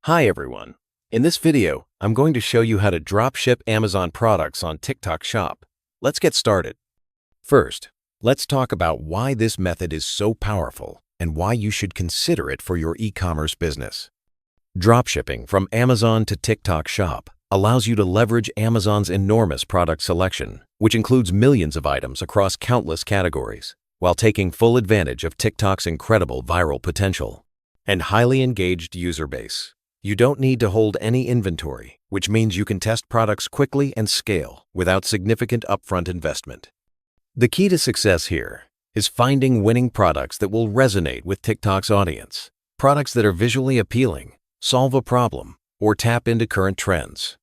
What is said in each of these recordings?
Hi everyone. In this video, I'm going to show you how to dropship Amazon products on TikTok Shop. Let's get started. First, let's talk about why this method is so powerful and why you should consider it for your e-commerce business. Dropshipping from Amazon to TikTok Shop allows you to leverage Amazon's enormous product selection, which includes millions of items across countless categories, while taking full advantage of TikTok's incredible viral potential and highly engaged user base. You don't need to hold any inventory, which means you can test products quickly and scale without significant upfront investment. The key to success here is finding winning products that will resonate with TikTok's audience, products that are visually appealing, solve a problem, or tap into current trends.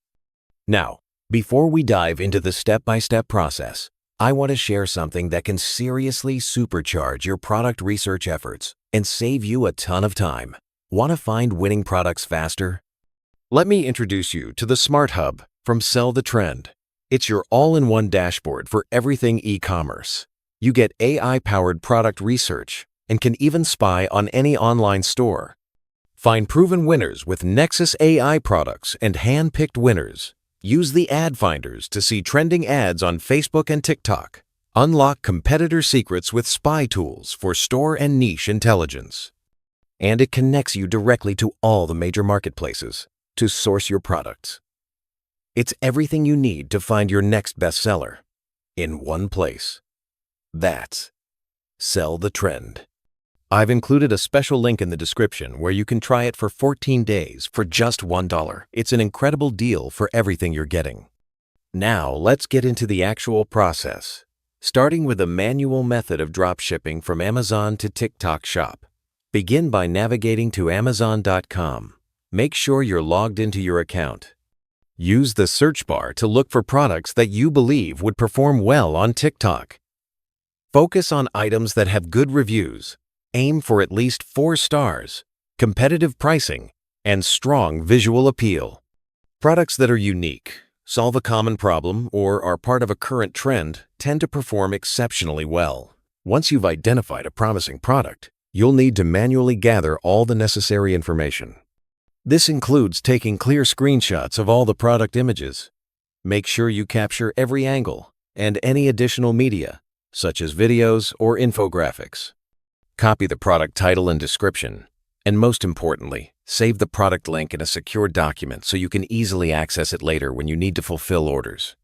Now, before we dive into the step-by-step process, I want to share something that can seriously supercharge your product research efforts and save you a ton of time. Want to find winning products faster? Let me introduce you to the Smart Hub from Sell the Trend. It's your all-in-one dashboard for everything e-commerce. You get AI-powered product research and can even spy on any online store. Find proven winners with Nexus AI products and hand-picked winners. Use the ad finders to see trending ads on Facebook and TikTok. Unlock competitor secrets with spy tools for store and niche intelligence. And it connects you directly to all the major marketplaces to source your products. It's everything you need to find your next bestseller in one place. That's Sell the Trend. I've included a special link in the description where you can try it for 14 days for just $1. It's an incredible deal for everything you're getting. Now, let's get into the actual process, starting with the manual method of dropshipping from Amazon to TikTok Shop. Begin by navigating to Amazon.com. Make sure you're logged into your account. Use the search bar to look for products that you believe would perform well on TikTok. Focus on items that have good reviews. Aim for at least 4 stars, competitive pricing, and strong visual appeal. Products that are unique, solve a common problem, or are part of a current trend tend to perform exceptionally well. Once you've identified a promising product, you'll need to manually gather all the necessary information. This includes taking clear screenshots of all the product images. Make sure you capture every angle and any additional media, such as videos or infographics. Copy the product title and description, and most importantly, save the product link in a secure document so you can easily access it later when you need to fulfill orders.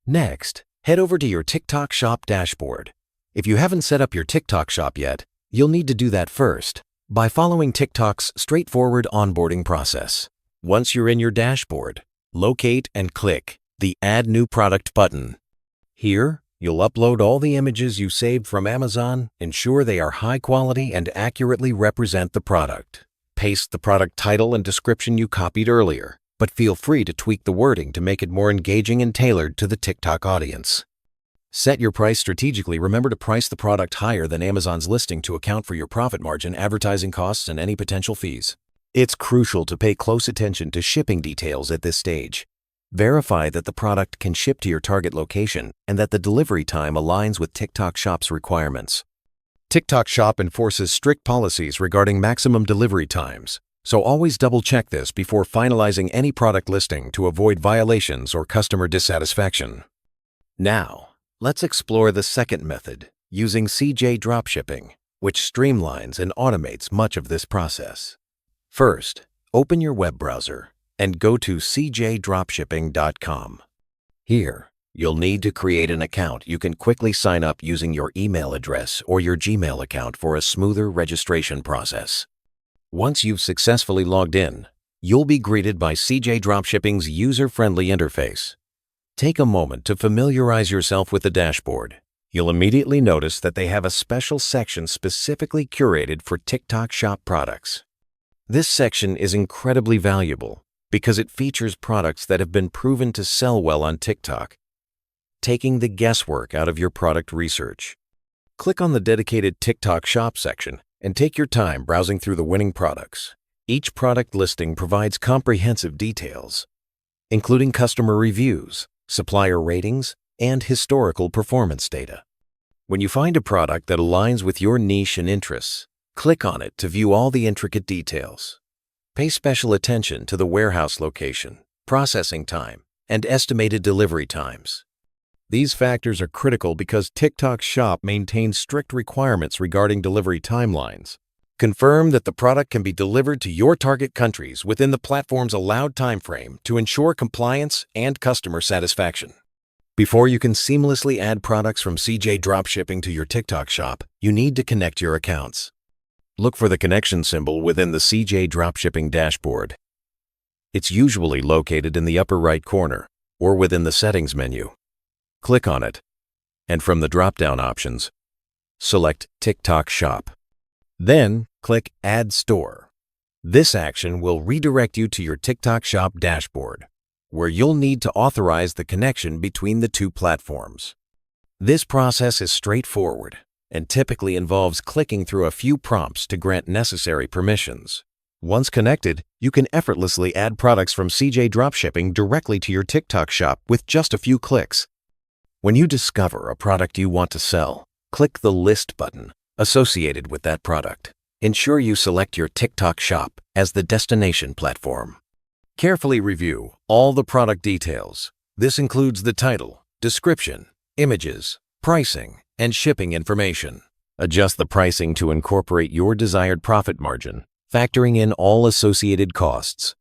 Next, head over to your TikTok Shop dashboard. If you haven't set up your TikTok Shop yet, you'll need to do that first by following TikTok's straightforward onboarding process. Once you're in your dashboard, locate and click the Add New Product button. Here, you'll upload all the images you saved from Amazon, ensure they are high quality and accurately represent the product. Paste the product title and description you copied earlier, but feel free to tweak the wording to make it more engaging and tailored to the TikTok audience. Set your price strategically. Remember to price the product higher than Amazon's listing to account for your profit margin, advertising costs, and any potential fees. It's crucial to pay close attention to shipping details at this stage. Verify that the product can ship to your target location and that the delivery time aligns with TikTok Shop's requirements. TikTok Shop enforces strict policies regarding maximum delivery times, so always double-check this before finalizing any product listing to avoid violations or customer dissatisfaction. Now, let's explore the second method, using CJ Dropshipping, which streamlines and automates much of this process. First, open your web browser and go to cjdropshipping.com. Here, you'll need to create an account. You can quickly sign up using your email address or your Gmail account for a smoother registration process. Once you've successfully logged in, you'll be greeted by CJ Dropshipping's user-friendly interface. Take a moment to familiarize yourself with the dashboard. You'll immediately notice that they have a special section specifically curated for TikTok Shop products. This section is incredibly valuable because it features products that have been proven to sell well on TikTok, taking the guesswork out of your product research. Click on the dedicated TikTok Shop section and take your time browsing through the winning products. Each product listing provides comprehensive details, including customer reviews, supplier ratings, and historical performance data. When you find a product that aligns with your niche and interests, click on it to view all the intricate details. Pay special attention to the warehouse location, processing time, and estimated delivery times. These factors are critical because TikTok Shop maintains strict requirements regarding delivery timelines. Confirm that the product can be delivered to your target countries within the platform's allowed timeframe to ensure compliance and customer satisfaction. Before you can seamlessly add products from CJ Dropshipping to your TikTok Shop, you need to connect your accounts. Look for the connection symbol within the CJ Dropshipping dashboard. It's usually located in the upper right corner or within the settings menu. Click on it, and from the drop-down options, select TikTok Shop. Then, click Add Store. This action will redirect you to your TikTok Shop dashboard, where you'll need to authorize the connection between the two platforms. This process is straightforward and typically involves clicking through a few prompts to grant necessary permissions. Once connected, you can effortlessly add products from CJ Dropshipping directly to your TikTok Shop with just a few clicks. When you discover a product you want to sell, click the List button associated with that product. Ensure you select your TikTok Shop as the destination platform. Carefully review all the product details. This includes the title, description, images, pricing, and shipping information. Adjust the pricing to incorporate your desired profit margin, factoring in all associated costs.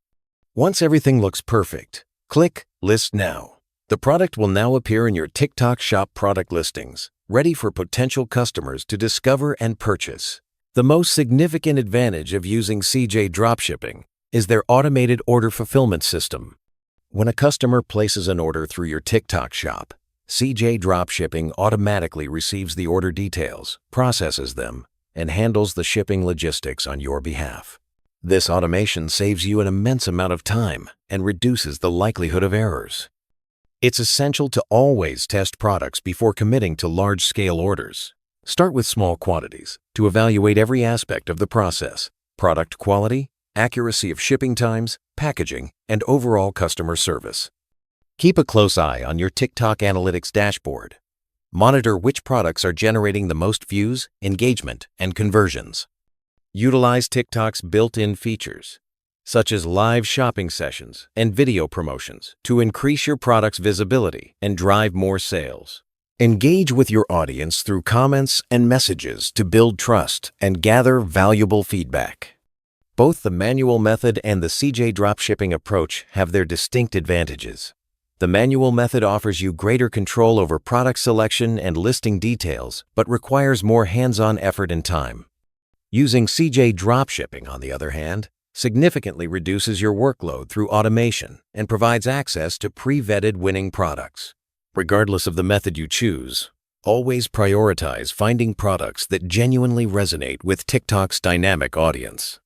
Once everything looks perfect, click List Now. The product will now appear in your TikTok Shop product listings, ready for potential customers to discover and purchase. The most significant advantage of using CJ Dropshipping is their automated order fulfillment system. When a customer places an order through your TikTok Shop, CJ Dropshipping automatically receives the order details, processes them, and handles the shipping logistics on your behalf. This automation saves you an immense amount of time and reduces the likelihood of errors. It's essential to always test products before committing to large-scale orders. Start with small quantities to evaluate every aspect of the process: product quality, accuracy of shipping times, packaging, and overall customer service. Keep a close eye on your TikTok Analytics dashboard. Monitor which products are generating the most views, engagement, and conversions. Utilize TikTok's built-in features, such as live shopping sessions and video promotions, to increase your product's visibility and drive more sales. Engage with your audience through comments and messages to build trust and gather valuable feedback. Both the manual method and the CJ Dropshipping approach have their distinct advantages. The manual method offers you greater control over product selection and listing details, but requires more hands-on effort and time. Using CJ Dropshipping, on the other hand, significantly reduces your workload through automation and provides access to pre-vetted winning products. Regardless of the method you choose, always prioritize finding products that genuinely resonate with TikTok's dynamic audience.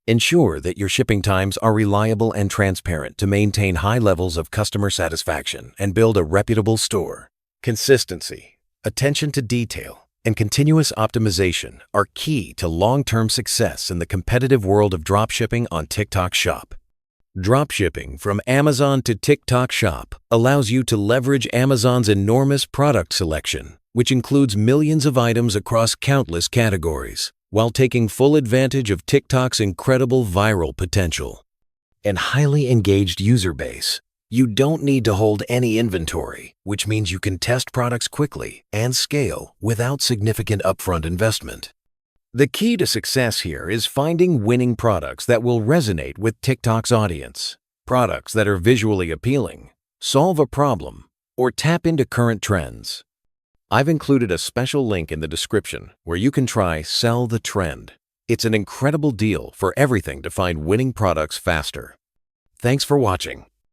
Ensure that your shipping times are reliable and transparent to maintain high levels of customer satisfaction and build a reputable store. Consistency, attention to detail, and continuous optimization are key to long-term success in the competitive world of dropshipping on TikTok Shop. Dropshipping from Amazon to TikTok Shop allows you to leverage Amazon's enormous product selection, which includes millions of items across countless categories, while taking full advantage of TikTok's incredible viral potential and highly engaged user base. You don't need to hold any inventory, which means you can test products quickly and scale without significant upfront investment. The key to success here is finding winning products that will resonate with TikTok's audience, products that are visually appealing, solve a problem, or tap into current trends. I've included a special link in the description where you can try Sell the Trend. It's an incredible deal for everything to find winning products faster. Thanks for watching.